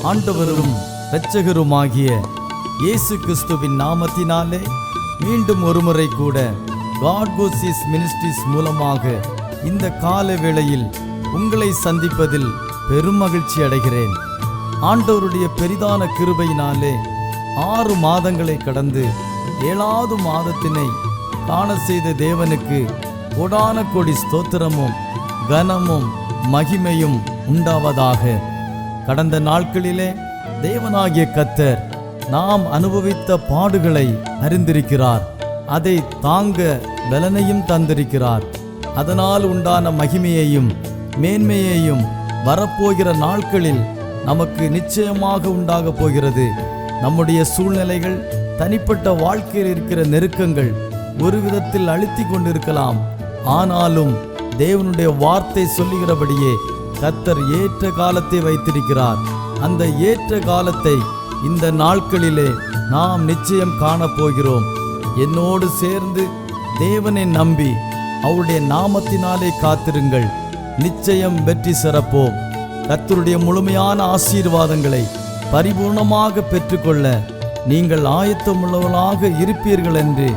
ஆண்டவரும் இரட்சகருமாகிய இயேசு கிறிஸ்துவின் நாமத்தினாலே மீண்டும் ஒருமுறை கூட காட் கோசிஸ் மினிஸ்ட்ரிஸ் மூலமாக இந்த கால வேளையில் உங்களை சந்திப்பதில் பெரும் மகிழ்ச்சி அடைகிறேன். ஆண்டவருடைய பெரிதான கிருபையினாலே 6 மாதங்களை கடந்து 7வது மாதத்தினை காண செய்த தேவனுக்கு கோடான கோடி ஸ்தோத்திரமும் கனமும் மகிமையும் உண்டாவதாக. கடந்த நாட்களிலே தேவனாகிய கர்த்தர் நாம் அனுபவித்த பாடுகளை அறிந்திருக்கிறார். அதை தாங்க பலனையும் தந்திருக்கிறார். அதனால் உண்டான மகிமையையும் மேன்மையையும் வரப்போகிற நாட்களில் நமக்கு நிச்சயமாக உண்டாக போகிறது. நம்முடைய சூழ்நிலைகள், தனிப்பட்ட வாழ்க்கையில் இருக்கிற நெருக்கங்கள் ஒரு விதத்தில் அழுத்தி கொண்டிருக்கலாம். ஆனாலும் தேவனுடைய வார்த்தை சொல்லுகிறபடியே கர்த்தர் ஏற்ற காலத்தை வைத்திருக்கிறார். அந்த ஏற்ற காலத்தை இந்த நாட்களிலே நாம் நிச்சயம் காணப்போகிறோம். என்னோடு சேர்ந்து தேவனை நம்பி அவருடைய நாமத்தினாலே காத்திருங்கள். நிச்சயம் வெற்றி சிறப்போம். கர்த்தருடைய முழுமையான ஆசீர்வாதங்களை பரிபூர்ணமாக பெற்றுக்கொள்ள நீங்கள் ஆயத்தமுள்ளவர்களாக இருப்பீர்கள் என்று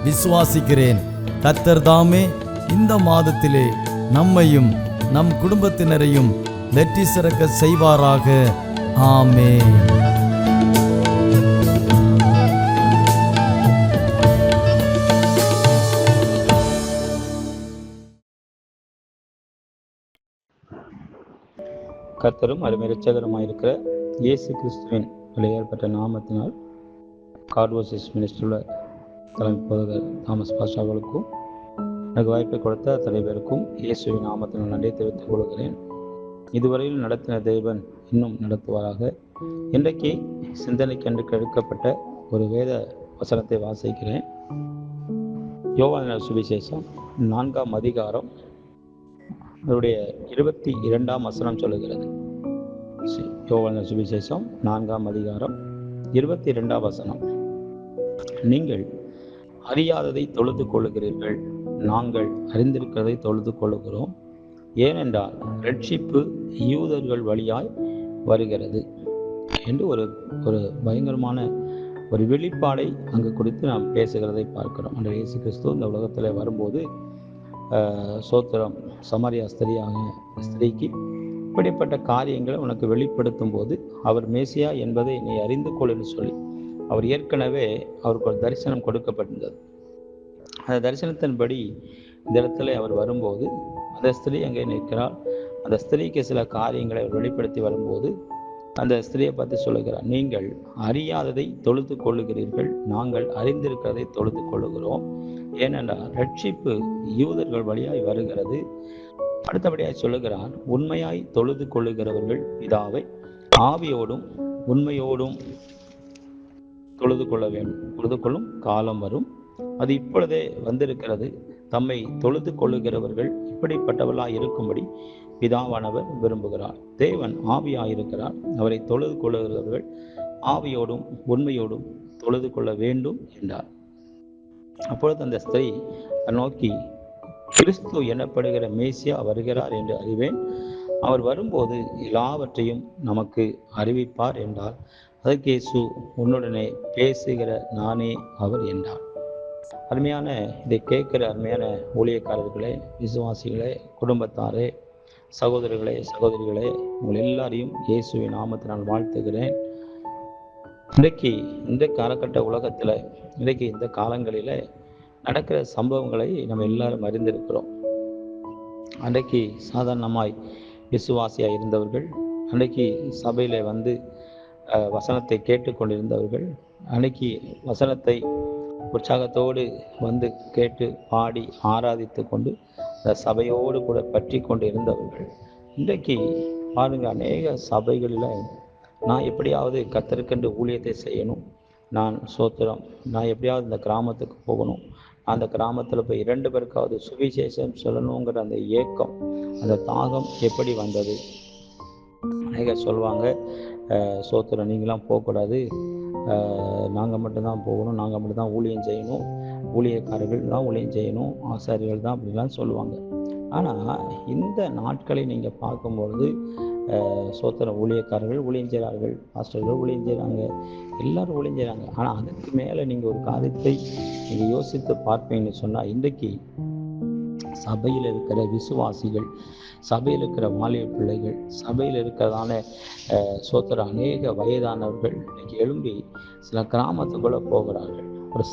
விசுவாசிக்கிறேன். கர்த்தர் தாமே இந்த மாதத்திலே நம்மையும் நம் குடும்பத்தினரையும் வெற்றி சிறக்க செய்வாராக. ஆமென். கர்த்தரும் அருமை இரட்சகருமாயிருக்கிற இயேசு கிறிஸ்துவின் விலையேற்பட்ட நாமத்தினால் காட் கோசிஸ் மினிஸ்ட்ரியில் தலைமை போதகர் தாமஸ் பாஸ்டர் அவர்களுக்கும் எனக்கு வாய்ப்பை கொடுத்த அத்தனை பேருக்கும் இயேசுவின் நாமத்தினால் நன்றியை தெரிவித்துக் கொள்கிறேன். இதுவரையில் நடத்தின தேவன் இன்னும் நடத்துவாராக. இன்றைக்கு சிந்தனைக்கென்று எடுக்கப்பட்ட ஒரு வேத வசனத்தை வாசிக்கிறேன். யோவான் சுவிசேஷம் 4ஆம் அதிகாரம் அவருடைய 22ஆம் வசனம் சொல்லுகிறது. யோவான் சுவிசேஷம் 4ஆம் அதிகாரம் 22ஆம் வசனம். நீங்கள் அறியாததை தொழுது கொள்ளுகிறீர்கள், நாங்கள் அறிந்திருக்கிறதை தொழுது கொள்ளுகிறோம். ஏனென்றால் ரட்சிப்பு யூதர்கள் வழியாய் வருகிறது என்று ஒரு பயங்கரமான ஒரு வெளிப்பாடை அங்கு குறித்து நாம் பேசுகிறதை பார்க்கிறோம். அன்று இயேசு கிறிஸ்து இந்த உலகத்தில் வரும்போது சோத்திரம் சமாரியா ஸ்திரீக்கு இப்படிப்பட்ட காரியங்களை உனக்கு வெளிப்படுத்தும் போது அவர் மேசியா என்பதை நீ அறிந்து கொள் என்று சொல்லி அவர் ஏற்கனவே அவருக்கு ஒரு தரிசனம் கொடுக்கப்பட்டிருந்தது. அந்த தரிசனத்தின்படி இந்த இடத்துல அவர் வரும்போது அந்த ஸ்திரீ அங்கே நிற்கிறாள். அந்த ஸ்திரீக்கு சில காரியங்களை அவர் வெளிப்படுத்தி வரும்போது அந்த ஸ்திரீயை பற்றி சொல்லுகிறார். நீங்கள் அறியாததை தொழுது கொள்ளுகிறீர்கள், நாங்கள் அறிந்திருக்கிறதை தொழுது கொள்ளுகிறோம். ஏனென்றால் ரட்சிப்பு யூதர்கள் வழியாய் வருகிறது. அடுத்தபடியாய் சொல்லுகிறார், உண்மையாய் தொழுது கொள்ளுகிறவர்கள் பிதாவை ஆவியோடும் உண்மையோடும் தொழுது கொள்ள வேண்டும். தொழுது கொள்ளும் காலம் வரும், அது இப்பொழுதே வந்திருக்கிறது. தம்மை தொழுது கொள்ளுகிறவர்கள் இப்படிப்பட்டவர்களாய் இருக்கும்படி பிதாவானவர் விரும்புகிறார். தேவன் ஆவியாயிருக்கிறார். அவரை தொழுது கொள்ளுகிறவர்கள் ஆவியோடும் உண்மையோடும் தொழுது கொள்ள வேண்டும் என்றார். அப்பொழுது அந்த ஸ்திரீ நோக்கி, கிறிஸ்து எனப்படுகிற மேசியா வருகிறார் என்று அறிவேன். அவர் வரும்போது எல்லாவற்றையும் நமக்கு அறிவிப்பார் என்றார். அதற்கு இயேசு, உன்னுடனே பேசுகிற நானே அவர் என்றார். அருமையான இதை கேட்கிற அருமையான ஊழியக்காரர்களே, விசுவாசிகளே, குடும்பத்தாரே, சகோதரர்களே, சகோதரிகளே, உங்கள் எல்லாரையும் இயேசுவின் நாமத்தினால் வாழ்த்துகிறேன். இன்றைக்கு இந்த காலகட்ட உலகத்தில், இன்றைக்கு இந்த காலங்களில் நடக்கிற சம்பவங்களை நம்ம எல்லாரும் அறிந்திருக்கிறோம். அன்றைக்கு சாதாரணமாய் விசுவாசியாக இருந்தவர்கள், அன்றைக்கு சபையில் வந்து வசனத்தை கேட்டுக்கொண்டிருந்தவர்கள், அன்றைக்கு வசனத்தை உற்சாகத்தோடு வந்து கேட்டு பாடி ஆராதித்து கொண்டு அந்த சபையோடு கூட பற்றி கொண்டு இருந்தவர்கள், இன்றைக்கு பாருங்க, அநேக சபைகளில் நான் எப்படியாவது கர்த்தருக்கென்று ஊழியத்தை செய்யணும், நான் எப்படியாவது இந்த கிராமத்துக்கு போகணும், அந்த கிராமத்தில் போய் 2 பேருக்காவது சுவிசேஷம் சொல்லணுங்கிற அந்த ஏக்கம், அந்த தாகம் எப்படி வந்தது? அநேகர் சொல்லுவாங்க, நீங்களாம் போகக்கூடாது, நாங்கள் மட்டும்தான் போகணும், நாங்கள் மட்டும்தான் ஊழியம் செய்யணும், ஊழியக்காரர்கள் தான் ஊழியம் செய்யணும், ஆசாரியர்கள் தான் அப்படிலாம் சொல்லுவாங்க. ஆனால் இந்த நாட்களை நீங்கள் பார்க்கும்பொழுது சோத்திர ஊழியக்காரர்கள் ஊழியம் செய்கிறார்கள், பாஸ்டர்கள் ஊழியம் செய்கிறாங்க, எல்லாரும் ஊழியம் செய்கிறாங்க. ஆனால் அதுக்கு மேலே நீங்கள் ஒரு காரியத்தை நீங்கள் யோசித்து பார்ப்பீங்கன்னு சொன்னால், இன்றைக்கு சபையில் இருக்கிற விசுவாசிகள், சபையில் இருக்கிற வாலிப பிள்ளைகள், சபையில் இருக்கிறதான சோத்திர அநேக வயதானவர்கள் இன்னைக்கு எழும்பி சில கிராமத்துக்குள்ளே போகிறார்கள். ஒரு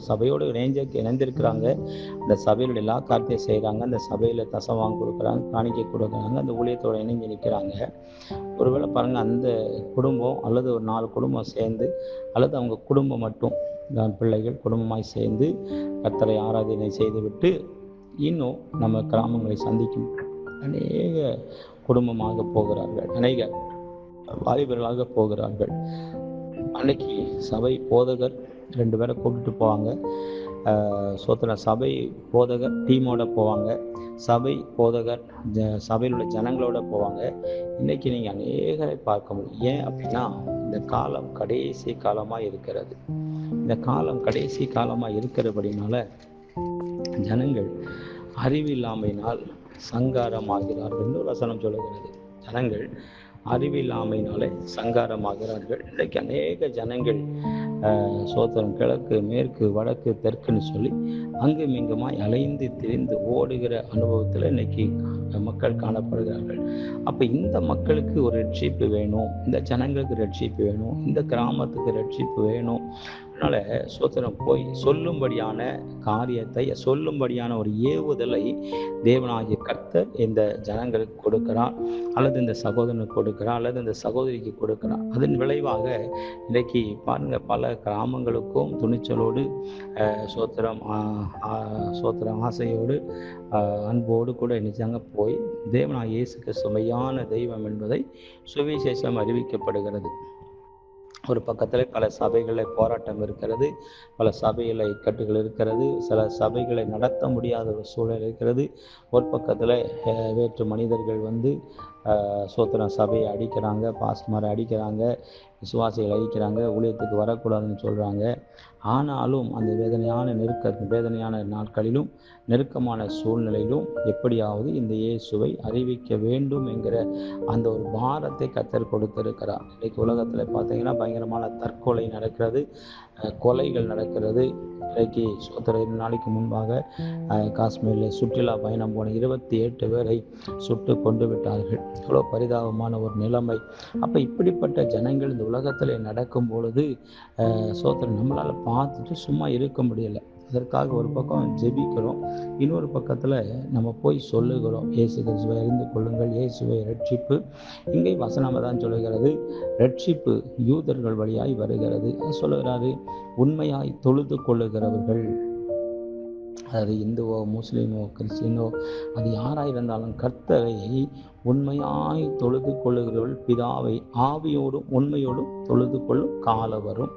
சபையோடு இணைந்திருக்கிறாங்க. அந்த சபையோட எல்லா காரியத்தையும் செய்கிறாங்க. அந்த சபையில் தசவாங்க கொடுக்குறாங்க, காணிக்கை கொடுக்குறாங்க, அந்த ஊழியத்தோடு இணைஞ்சு நிற்கிறாங்க. ஒருவேளை பாருங்கள், அந்த குடும்பம் அல்லது ஒரு 4 குடும்பம் சேர்ந்து, அல்லது அவங்க குடும்பம் மட்டும் பிள்ளைகள் குடும்பமாய் சேர்ந்து கர்த்தரை ஆராதனை செய்துவிட்டு இன்னும் நம்ம கிராமங்களை சந்திக்கும் அநேக குடும்பமாக போகிறார்கள், அநேக வாலிபர்களாக போகிறார்கள். அன்னைக்கு சபை போதகர் 2 பேரை கூப்பிட்டு போவாங்க. சபை போதகர் டீமோட போவாங்க, சபை போதகர் சபையில் உள்ள ஜனங்களோட போவாங்க. இன்னைக்கு நீங்கள் அநேகரை பார்க்க முடியும். ஏன் அப்படின்னா, இந்த காலம் கடைசி காலமாக இருக்கிறது. இந்த காலம் கடைசி காலமாக இருக்கிறபடினால ஜனங்கள் அறிவில்லாமையினால் சங்காரமாகிறார்கள். ஒரு வசனம் சொல்லுகிறது, ஜனங்கள் அறிவில்லாமையினாலே சங்காரமாகிறார்கள். இன்றைக்கு அநேக ஜனங்கள் சோத்திரம் கிழக்கு மேற்கு வடக்கு தெற்குன்னு சொல்லி அங்கும் இங்குமாய் அலைந்து திரிந்து ஓடுகிற அனுபவத்தில் இன்னைக்கு மக்கள் காணப்படுகிறார்கள். அப்போ இந்த மக்களுக்கு ஒரு ரட்சிப்பு வேணும், இந்த ஜனங்களுக்கு ரட்சிப்பு வேணும், இந்த கிராமத்துக்கு ரட்சிப்பு வேணும். அதனால சோத்திரம் போய் சொல்லும்படியான காரியத்தை, சொல்லும்படியான ஒரு ஏவுதலை தேவனாகிய கர்த்தர் இந்த ஜனங்களுக்கு கொடுக்கிறார், அல்லது இந்த சகோதரனுக்கு கொடுக்கிறார், அல்லது இந்த சகோதரிக்கு கொடுக்கிறார். அதன் விளைவாக இன்றைக்கு பாருங்க, பல கிராமங்களுக்கும் துணிச்சலோடு சோத்திரம் ஆசையோடு அன்போடு கூட நினைச்சாங்க போய் தேவனாகிய இயேசு கிறிஸ்து மெய்யான தெய்வம் என்பதை சுவிசேஷம் அறிவிக்கப்படுகிறது. ஒரு பக்கத்தில் பல சபைகளில் போராட்டம் இருக்கிறது, பல சபையில் இக்கட்டுகள் இருக்கிறது, சில சபைகளை நடத்த முடியாத ஒரு சூழல் இருக்கிறது. ஒரு பக்கத்தில் வேற்று மனிதர்கள் வந்து சோத்திரம் சபையை அடிக்கிறாங்க, பாஸ்மாரை அடிக்கிறாங்க, விசுவாசிகளை அடிக்கிறாங்க, ஊழியத்துக்கு வரக்கூடாதுன்னு சொல்கிறாங்க. ஆனாலும் அந்த வேதனையான நாட்களிலும் நெருக்கமான சூழ்நிலையிலும் எப்படியாவது இந்த இயேசுவை அறிவிக்க வேண்டும் என்கிற அந்த ஒரு பாரத்தை கர்த்தர் கொடுத்திருக்கிறார். இன்றைக்கு உலகத்தில் பார்த்தீங்கன்னா பயங்கரமான தற்கொலை நடக்கிறது, கொலைகள் நடக்கிறது. இன்றைக்கு சோத்திர 2 நாளைக்கு முன்பாக காஷ்மீரில் சுற்றுலா பயணம் போன 28 பேரை சுட்டு கொண்டு விட்டார்கள். இவ்வளோ பரிதாபமான ஒரு நிலைமை. அப்போ இப்படிப்பட்ட ஜனங்கள் இந்த உலகத்தில் நடக்கும் பொழுது சோத்திரம் நம்மளால் பார்த்துட்டு சும்மா இருக்க முடியலை. அதற்காக ஒரு பக்கம் ஜெபிக்கிறோம், இன்னொரு பக்கத்தில் நம்ம போய் சொல்லுகிறோம், இயேசு கிறிஸ்துவை அறிந்து கொள்ளுங்கள், இயேசுவை ரட்சிப்பு. இங்கே வசனம் தான் சொல்லுகிறது, ரட்சிப்பு யூதர்கள் வழியாய் வருகிறது. சொல்லுகிறாரு, உண்மையாய் தொழுது கொள்ளுகிறவர்கள், அது இந்துவோ முஸ்லீமோ கிறிஸ்டினோ அது யாராக இருந்தாலும் கர்த்தரை உண்மையாய் தொழுது கொள்ளுகிறவர்கள் பிதாவை ஆவியோடும் உண்மையோடும் தொழுது கொள்ளும் காலம் வரும்.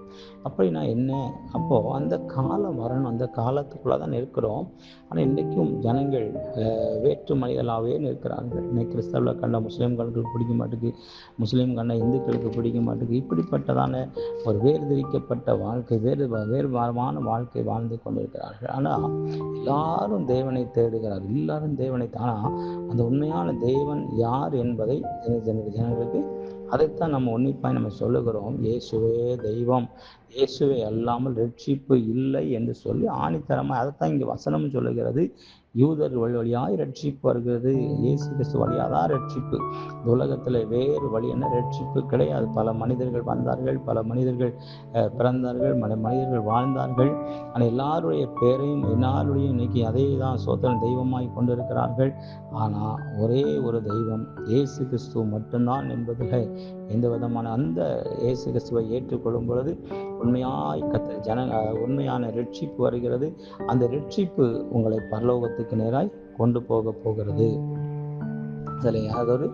அப்படின்னா என்ன? அப்போது அந்த காலம் வரணும், அந்த காலத்துக்குள்ளே தான் இருக்கிறோம். ஆனால் இன்றைக்கும் ஜனங்கள் வேற்று மனிதர்களாகவே இருக்கிறார்கள். இன்னைக்கு கிறிஸ்தவ கண்ட முஸ்லீம்களுக்கு பிடிக்க மாட்டேங்குது, முஸ்லீம் கண்ட இந்துக்களுக்கு பிடிக்க மாட்டேங்குது. இப்படிப்பட்டதான ஒரு வேறுதிரிக்கப்பட்ட வாழ்க்கை, வேறுபாடான வாழ்க்கை வாழ்ந்து கொண்டிருக்கிறார்கள். ஆனால் எல்லாரும் தேவனை தேடுகிறார்கள், எல்லாரும் தேவனை. ஆனால் அந்த உண்மையான தேவன் யார் என்பதை ஜனங்களுக்கு அதைத்தான் நம்ம உன்னிப்பாய் நம்ம சொல்லுகிறோம். இயேசுவே தெய்வம், இயேசுவை அல்லாமல் ரட்சிப்பு இல்லை என்று சொல்லி ஆணித்தரமாக அதைத்தான் இங்கே வசனம் சொல்லுகிறது. யூதர் வழியாய் ரட்சிப்பு வருகிறது, இயேசு கிறிஸ்து வழியாக தான் ரட்சிப்பு. இந்த உலகத்தில் வேறு வழி என்ன ரட்சிப்பு கிடையாது. பல மனிதர்கள் வந்தார்கள், பல மனிதர்கள் பிறந்தார்கள், மனிதர்கள் வாழ்ந்தார்கள். ஆனால் எல்லாருடைய பேரையும் எல்லாருடைய இன்னைக்கு அதே தான் சோத்திரம் தெய்வமாய் கொண்டிருக்கிறார்கள். ஆனால் ஒரே ஒரு தெய்வம் இயேசு கிறிஸ்துவ மட்டும்தான் என்பதில் எந்த விதமான அந்த இயேசு கிறிஸ்துவை ஏற்றுக்கொள்ளும் பொழுது உண்மையாய் உண்மையான ரட்சிப்பு வருகிறது. அந்த ரட்சிப்பு உங்களை பரலோகத்துக்கு நேராய் கொண்டு போகிறது. அதில் யாதொரு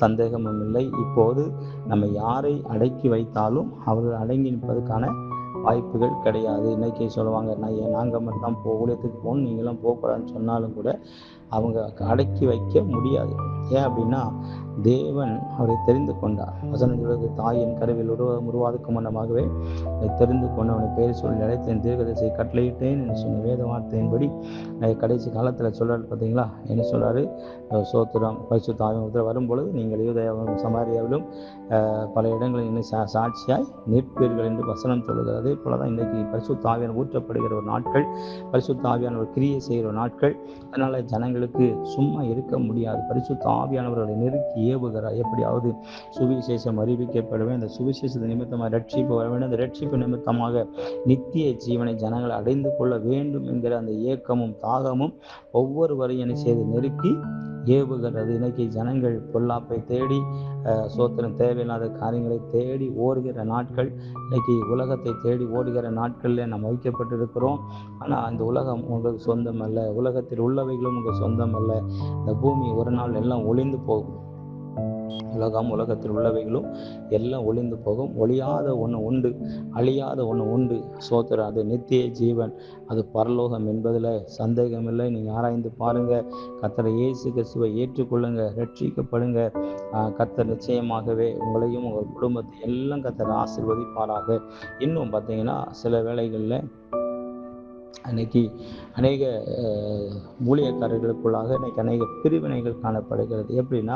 சந்தேகமும் இல்லை. இப்போது நம்ம யாரை அடக்கி வைத்தாலும் அவர்கள் அடங்கி நிற்பதற்கான வாய்ப்புகள் கிடையாது. இன்னைக்கு சொல்லுவாங்க, நாங்கள் மட்டும் ஊழியத்துக்கு போகணும், நீங்களும் போகக்கூடாதுன்னு சொன்னாலும் கூட அவங்க அடக்கி வைக்க முடியாது. ஏன் அப்படின்னா தேவன் அவரை தெரிந்து கொண்டார். வசனம் சொல்வது, தாயின் கருவில் உருவாதுக்கு முன்னமாகவே அவனை தெரிந்து கொண்டு அவனை பெயர் சொல்லி அழைத்தேன், தீர்க்கதரிசியை கட்டளையிட்டேன் என்று சொன்ன வேத வார்த்தையின்படி கடைசி காலத்தில் சொல்றாரு. பார்த்தீங்களா, என்ன சொல்றாரு? சோத்திரம், பரிசுத்த ஆவியானவர் வரும்பொழுது நீங்கள் யூதேயாவிலும் சமாரியாவிலும் பல இடங்களில் இன்னும் சாட்சியாய் நிற்பீர்கள் என்று வசனம் சொல்லுகிறது. அதே போலதான் இன்றைக்கு பரிசுத்த ஆவியானவர் ஊற்றப்படுகிற ஒரு நாட்கள், பரிசுத்த ஆவியானவர் கிரியை செய்கிற ஒரு நாட்கள். அதனால ஜனங்களுக்கு சும்மா இருக்க முடியாது. பரிசுத்த ஆவியானவர்களை நெருக்கி ஏவுகிறார். எப்படியாவது சுவிசேஷம் அறிவிக்கப்படவே, அந்த சுவிசேஷத்தை நிமித்தமாக ரட்சிப்பு வர வேண்டும், அந்த ரட்சிப்பு நிமித்தமாக நித்திய ஜீவனை ஜனங்களை அடைந்து கொள்ள வேண்டும் என்கிற அந்த ஏக்கமும் தாகமும் ஒவ்வொருவரையும் என்ன செய்து நெருக்கி ஏவுகிறது. இன்னைக்கு ஜனங்கள் பொல்லாப்பை தேடி சோத்திரம் தேவையில்லாத காரியங்களை தேடி ஓடுகிற நாட்கள், இன்னைக்கு உலகத்தை தேடி ஓடுகிற நாட்களில் நம்ம வைக்கப்பட்டிருக்கிறோம். ஆனால் அந்த உலகம் உங்களுக்கு சொந்தம் அல்ல, உலகத்தில் உள்ளவைகளும் உங்கள் சொந்தம் அல்ல. இந்த பூமி ஒரு நாள் எல்லாம் ஒளிந்து போகும். உலகத்தில் உள்ளவைகளும் எல்லாம் ஒளிந்து போகும். ஒளியாத ஒன்று உண்டு, அழியாத ஒன்று உண்டு. சோத்திரம், அது நித்திய ஜீவன், அது பரலோகம் என்பதில் சந்தேகமில்லை. நீங்கள் ஆராய்ந்து பாருங்க. கர்த்தர் இயேசு கிறிஸ்துவை ஏற்றுக்கொள்ளுங்க, ரட்சிக்கப்படுங்க. கர்த்தர் நிச்சயமாகவே உங்களையும் உங்கள் குடும்பத்தை எல்லாம் கர்த்தர் ஆசீர்வதிப்பாராக. இன்னும் பார்த்தீங்கன்னா சில வேளைகளில் அன்னைக்கு அநேக ஊழியக்காரர்களுக்குள்ளாக இன்னைக்கு அநேக பிரிவினைகள் காணப்படுகிறது. எப்படின்னா,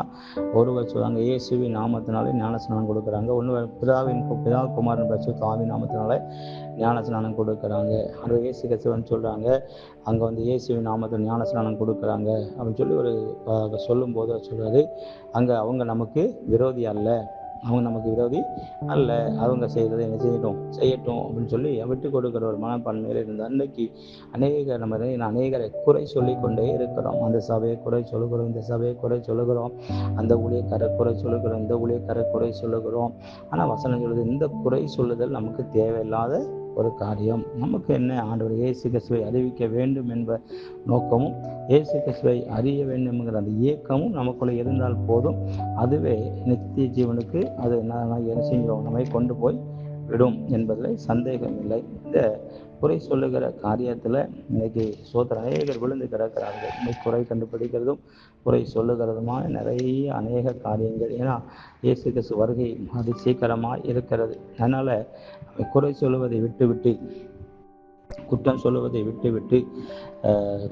ஒருவர் சொல்லுவாங்க இயேசுவின் நாமத்தினாலே ஞானஸ்நானம் கொடுக்குறாங்க, ஒன்று பிதா குமாரன் பரிசுத்த ஆவியின் நாமத்தினாலே ஞானஸ்நானம் கொடுக்குறாங்க. அந்த இயேசு கிறிஸ்துவன்னு சொல்கிறாங்க, அங்கே வந்து இயேசுவின் நாமத்தில் ஞானஸ்நானம் கொடுக்குறாங்க அப்படின்னு சொல்லி ஒரு சொல்லும்போது சொல்கிறது, அங்கே அவங்க நமக்கு விரோதி அல்ல, அவங்க நமக்கு விரோதி அல்ல, அவங்க செய்கிறத என்ன செய்யட்டும் அப்படின்னு சொல்லி விட்டு கொடுக்குற ஒரு மனப்பான்மையில் இருந்த அன்னைக்கு அநேகரை குறை சொல்லி கொண்டே இருக்கிறோம். அந்த சபையை குறை சொல்லுகிறோம், இந்த சபையை குறை சொல்லுகிறோம், அந்த ஊழியக்காரர் குறை சொல்லுகிறோம், இந்த ஊழியக்காரர் குறை சொல்லுகிறோம். ஆனால் வசனம் சொல்லுது, இந்த குறை சொல்லுதல் நமக்கு தேவையில்லாத ஒரு காரியம். நமக்கு என்ன, ஆண்டவர் இயேசு கிறிஸ்துவை அறிவிக்க வேண்டும் என்ற நோக்கமும், இயேசு கிறிஸ்துவை அறிய வேண்டும் என்கிற அந்த இயக்கமும் நமக்குள்ளே இருந்தால் போதும். அதுவே நித்திய ஜீவனுக்கு அது என்ன செய்கிறோம், நம்மை கொண்டு போய் விடும் என்பதில் சந்தேகம் இல்லை. இந்த குறை சொல்லுகிற காரியத்தில் இன்னைக்கு அநேகர் விழுந்து கிடக்கிறார்கள். இன்னைக்கு குறை கண்டுபிடிக்கிறதும் குறை சொல்லுகிறதுமான நிறைய அநேக காரியங்கள். ஏன்னா இயேசு கிறிஸ்து வருகை அது சீக்கிரமாக இருக்கிறது. அதனால் குறை சொல்லுவதை விட்டுவிட்டு, குற்றம் சொல்லுவதை விட்டுவிட்டு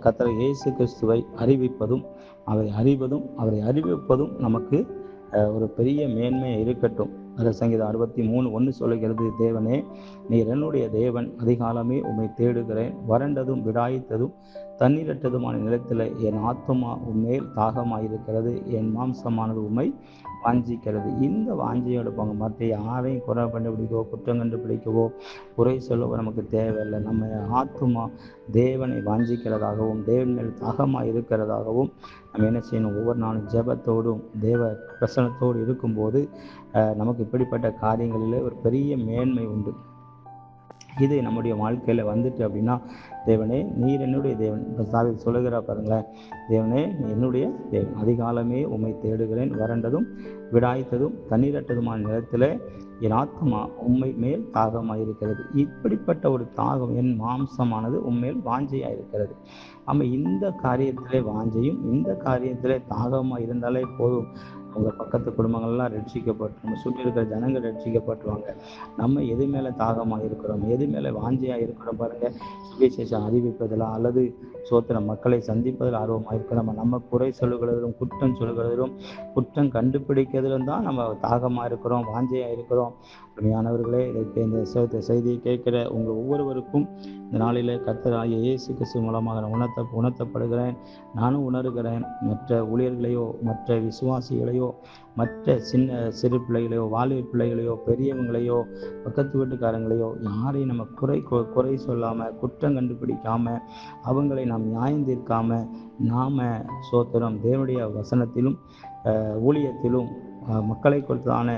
கர்த்தர் இயேசு கிறிஸ்துவை அறிவிப்பதும், அவரை அறிவதும், அவரை அறிவிப்பதும் நமக்கு ஒரு பெரிய மேன்மை இருக்கட்டும். அது சங்கீதம் 63:1 சொல்லுகிறது, தேவனே நீர் என்னுடைய தேவன், அதிகாலமே உம்மை தேடுகிறேன், வறண்டதும் விடாய்த்ததும் தண்ணீரற்றதுமான நிலத்தில் என் ஆத்துமா உம்மேல் தாகமாயிருக்கிறது, என் மாம்சமானது உம்மை வாஞ்சிக்கிறது. இந்த வாஞ்சியோட போங்க, மற்ற யாரையும் குறை கண்டுபிடிக்கவோ குற்றம் கண்டுபிடிக்கவோ குறை சொல்லவோ நமக்கு தேவையில்லை. நம்ம ஆத்துமா தேவனை வாஞ்சிக்கிறதாகவும் தேவன் மேல் தாகமாக இருக்கிறதாகவும் நம்ம என்ன செய்யணும், ஒவ்வொரு நாளும் ஜெபத்தோடும் தேவ பிரசனத்தோடு இருக்கும்போது நமக்கு இப்படிப்பட்ட காரியங்களில் ஒரு பெரிய மேன்மை உண்டு. இது நம்முடைய வாழ்க்கையில் வந்துட்டு அப்படின்னா, தேவனே நீர் என்னுடைய தேவன், இப்போ தாவீது சொல்லுகிறா பாருங்களேன், தேவனே என்னுடைய தேவன், அதிகாலமே உம்மை தேடுகிறேன், வறண்டதும் விடாய்த்ததும் தண்ணீரற்றதுமான நிலத்தில் என் ஆத்மா உம்மை மேல் தாகமாயிருக்கிறது. இப்படிப்பட்ட ஒரு தாகம், என் மாம்சமானது உண்மையில் வாஞ்சையாயிருக்கிறது. நம்ம இந்த காரியத்திலே வாஞ்சையும் இந்த காரியத்திலே தாகமாக இருந்தாலே போதும். அவங்க பக்கத்து குடும்பங்கள்லாம் ரட்சிக்கப்பட்டு, நம்ம சுற்றி இருக்கிற ஜனங்கள் ரட்சிக்கப்பட்டுருவாங்க. நம்ம எது மேலே தாகமாக இருக்கிறோம், எது மேலே வாஞ்சையாக இருக்கிறோம் பாருங்கள். சுவிசேஷம் அறிவிப்பதில் அல்லது மக்களை சந்திப்பதில் ஆர்வமாக இருக்கிறோம். நம்ம குறை சொல்லுகிறதிலும் குற்றம் சொல்லுகிறதிலும் குற்றம் கண்டுபிடிக்கிறதிலும் தான் நம்ம தாகமாக இருக்கிறோம், வாஞ்சையாக இருக்கிறோம். உண்மையானவர்களே, இந்த செய்தியை கேட்கிற உங்கள் ஒவ்வொருவருக்கும் இந்த நாளில் கர்த்தராகிய இயேசு கிறிஸ்து மூலமாக நான் உணர்த்தப்படுகிறேன். நானும் உணர்கிறேன். மற்ற ஊழியர்களையோ, மற்ற விசுவாசிகளையோ, மற்ற சிறு பிள்ளைகளையோ, வாலிப பிள்ளைகளையோ, பெரியவங்களையோ, பக்கத்து வீட்டுக்காரங்களையோ யாரையும் நம்ம குறை சொல்லாமல், குற்றம் கண்டுபிடிக்காமல், அவங்களை நாம் நியாயம் தீர்க்காமல், நாம் தேவனுடைய வசனத்திலும் ஊழியத்திலும் மக்களை கொடுத்ததான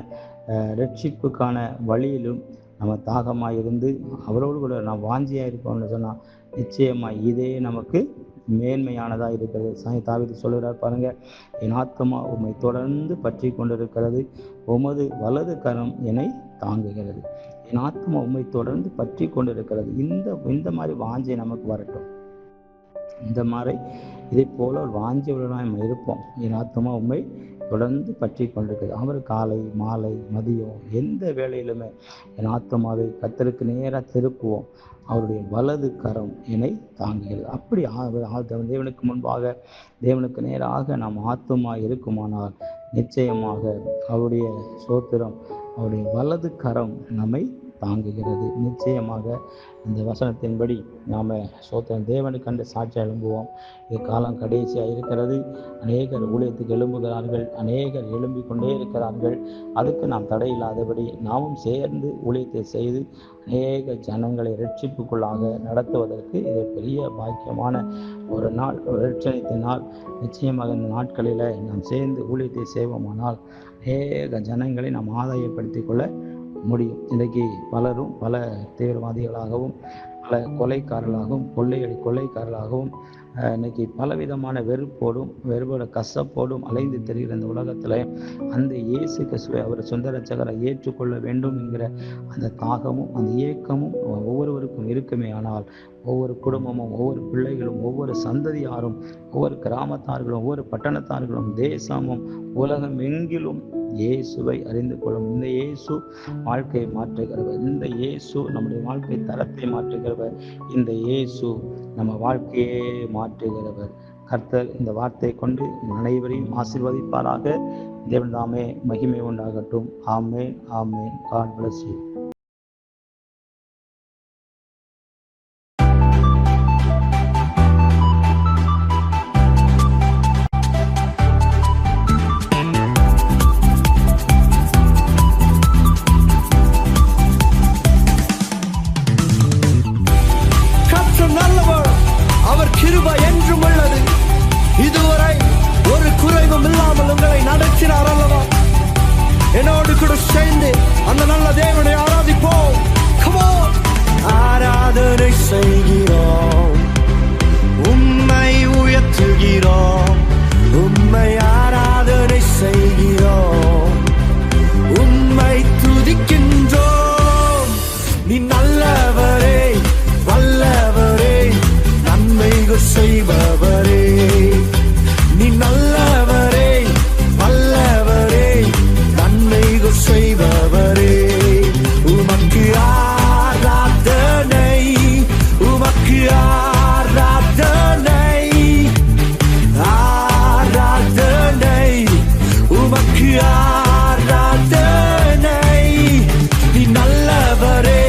ரட்சிப்புக்கான வழியிலும் நம்ம தாகமாக இருந்து அவரோடு கூட நாம் வாஞ்சியாக இருக்கோம்னு சொன்னால் நிச்சயமாக இதே நமக்கு மேன்மையானதாக இருக்கிறது. தாவீது சொல்லுகிறார் பாருங்க, என் ஆத்துமா உம்மை தொடர்ந்து பற்றி கொண்டிருக்கிறது, உமது வலது கரம் என்னை தாங்குகிறது. என் ஆத்துமா உம்மை தொடர்ந்து பற்றி கொண்டிருக்கிறது. இந்த மாதிரி வாஞ்சை நமக்கு வரட்டும். இந்த மாதிரி இதை போல ஒரு வாஞ்சியுடன் நம்ம இருப்போம். என் ஆத்துமா உம்மை தொடர்ந்து பற்றி கொண்டிருக்கிறது. அவர் காலை மாலை மதியம் எந்த வேளையிலுமே என் ஆத்மாவை கர்த்தருக்கு நேராக திருப்புவோம், அவருடைய வலது கரம் என்னை தாங்குகிறது. அப்படி தேவனுக்கு முன்பாக தேவனுக்கு நேராக நாம் ஆத்மா இருக்குமானால் நிச்சயமாக அவருடைய ஸ்தோத்திரம், அவருடைய வலது கரம் நம்மை தாங்குகிறது. நிச்சயமாக இந்த வசனத்தின்படி நாம் ஸ்தோத்திரம் தேவனுக்கு கண்டு சாட்சி எழும்புவோம். இது காலம் கடைசியாக இருக்கிறது. அநேகர் ஊழியத்துக்கு எழும்புகிறார்கள், அநேகர் எழும்பிக் கொண்டே இருக்கிறார்கள். அதுக்கு நாம் தடையில்லாதபடி நாமும் சேர்ந்து ஊழியத்தை செய்து அநேக ஜனங்களை ரட்சிப்புக்குள்ளாக நடத்துவதற்கு இது பெரிய பாக்கியமான ஒரு நாள், ஒரு ரட்சணித்தினால். நிச்சயமாக இந்த நாட்களில் நாம் சேர்ந்து ஊழியத்தை செய்வோமானால் அநேக ஜனங்களை நாம் ஆதாயப்படுத்திக் கொள்ள முடியும். இன்றைக்கு பலரும் பல தீவிரவாதிகளாகவும் பல கொலைக்காரர்களாகவும் கொள்ளைக்காரர்களாகவும் இன்னைக்கு பலவிதமான வெறுப்போட கசப்போடும் அலைந்து தெரிகிற இந்த உலகத்தில் அந்த இயேசு கிறிஸ்துவை அவர் சொந்த ரட்சகரை ஏற்றுக்கொள்ள வேண்டும் என்கிற அந்த தாகமும் அந்த ஏக்கமும் ஒவ்வொருவருக்கும் இருக்குமே. ஆனால் ஒவ்வொரு குடும்பமும், ஒவ்வொரு பிள்ளைகளும், ஒவ்வொரு சந்ததியாரும், ஒவ்வொரு கிராமத்தார்களும், ஒவ்வொரு பட்டணத்தார்களும், தேசமும் உலகம் எங்கிலும் இயேசுவை அறிந்து கொள்ளும். இந்த இயேசு வாழ்க்கையை மாற்றுகிறவர், இந்த இயேசு நம்முடைய வாழ்க்கை தரத்தை மாற்றுகிறவர், இந்த இயேசு நம்ம வாழ்க்கையே மாற்றுகிறவர். கர்த்தர் இந்த வார்த்தை கொண்டு அனைவரையும் ஆசீர்வதிப்பாராக. தேவன் தாமே மகிமை உண்டாகட்டும். ஆமென், ஆமென். God bless you. அவர் கிருபை என்றும் உள்ளது. இதுவரை ஒரு குறைவும் இல்லாமல் உங்களை நடத்தினார் அல்லவா? என்னோடு கூட சேர்ந்து அந்த நல்ல தேவனை ஆராதிப்போம். Come on. ஆராதனை செய்கிறோம், உம்மை உயர்த்துகிறோம், உம்மை ஆராதனை செய்கிறோம், உம்மை துதிக்கின்றோம். நீ நல்லவரே, வல்லவரே, நன்மைகள் செய்பவரே. நீ நல்லவரே, வல்லவரே, நன்மைகள் செய்பவரே. உமக்கு ஆராதனை, உமக்கு ஆராதனை, ஆராதனை, உமக்கு ஆராதனை. நீ நல்லவரே,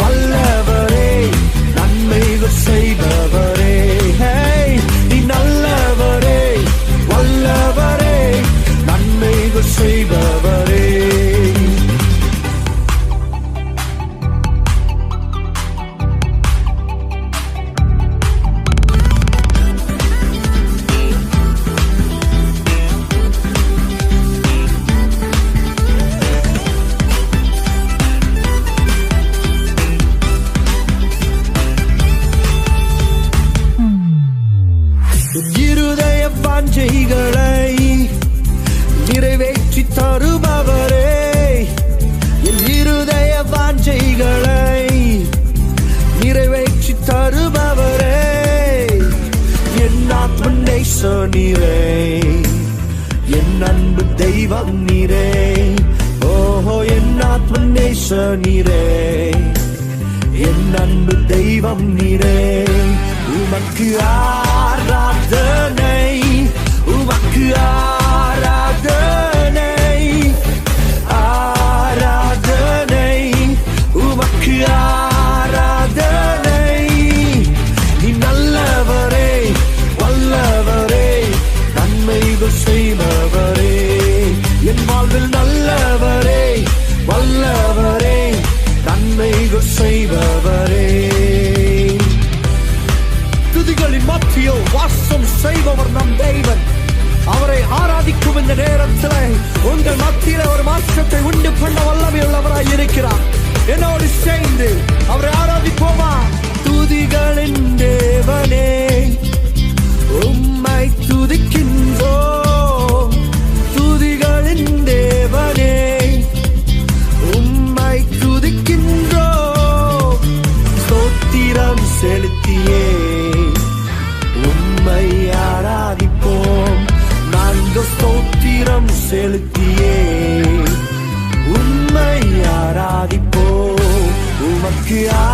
வல்லவரே, நன்மைகள் செய்பவரே. நீ நல்லவரே, வல்லவரே, நன்மைகள் செய்பவரே. இருதய வாஞ்சைகளை நிறைவேற்றி தருபவரே, என் இருதய வாஞ்சைகளை நிறைவேற்றி தருபவரே. என் ஆத்ம நேசனீரே, என் அன்பு தெய்வம் நீரே. ஓஹோ, என் ஆத்ம நேசனீரே, என் அன்பு தெய்வம் நீரே. உமக்கு ஆராதனை, உமக்கு ஆராதனை, ஆராதனை, உமக்கு ஆராதனை. நீ நல்லவரே, வல்லவரே, நன்மைகள் செய்பவரே. என் வாழ்வில் நல்லவரே, வல்லவரே, நன்மைகள் செய்பவரே. துதிகளின் மத்தியில் வாசம் செய்பவர் நம் தேவன். அவரை ஆராதிக்கும் இந்த நேரத்தில் உங்கள் மத்தியில் ஒரு மாற்றத்தை உண்டு பண்ண வல்லமையுள்ளவராய் இருக்கிறார். என்னோடு சேர்ந்து அவரை ஆராதிப்போமா? துதிகளின் தேவனே, உம்மை துதிக்கின்றோம். துதிகளின் தேவனே, உம்மை துதிக்கின்றோம். ஸ்தோத்திரம் செலுத்தியே உம்மை ஆராதிப்போம். நாங்கள் ஸ்தோத்திரம் உமக்கு